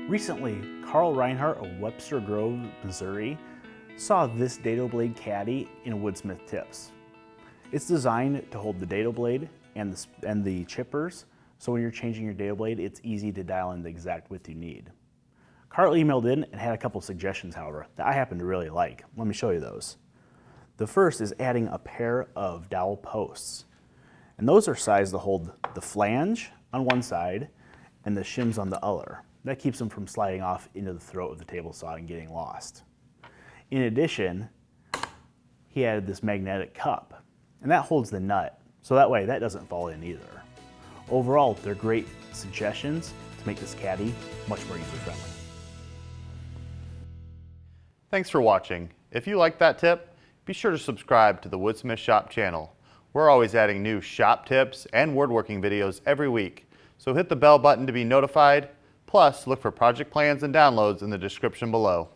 Recently, Carl Reinhardt of Webster Grove, Missouri, saw this dado blade caddy in Woodsmith Tips. It's designed to hold the dado blade and the chippers, so when you're changing your dado blade, it's easy to dial in the exact width you need. Carl emailed in and had a couple suggestions, however, that I happen to really like. Let me show you those. The first is adding a pair of dowel posts. And those are sized to hold the flange on one side and the shims on the other. That keeps them from sliding off into the throat of the table saw and getting lost. In addition, he added this magnetic cup, and that holds the nut, so that way that doesn't fall in either. Overall, they're great suggestions to make this caddy much more user-friendly. Thanks for watching. If you liked that tip, be sure to subscribe to the Woodsmith Shop channel. We're always adding new shop tips and woodworking videos every week, so hit the bell button to be notified. Plus, look for project plans and downloads in the description below.